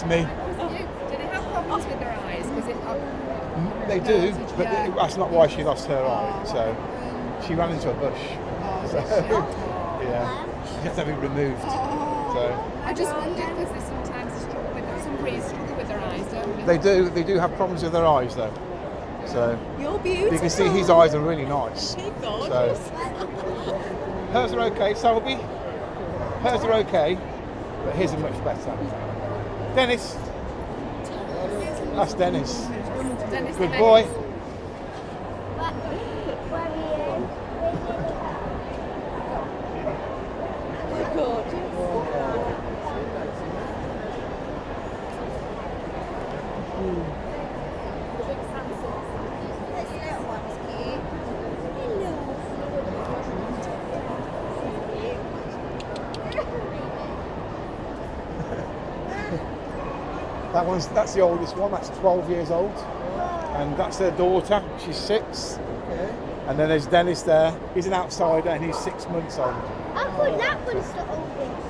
me. Do they have problems with their eyes? They do, but that's not why she lost her eye. So she ran into a bush. So, yeah, she has to have it removed. So I just wondered because they sometimes struggle with some breeds struggle with their eyes, don't they? they do have problems with their eyes though. So You're beautiful. you can see his eyes are really nice. You're So gorgeous. hers are okay, Selby. Hers are okay, but his are much better. Dennis. That's Dennis. Dennis Good the boy. Menace. That's the oldest one. That's 12 years old, and that's their daughter. She's 6. And then there's Dennis there. He's an outsider, and he's 6 months old. I thought that was the oldest.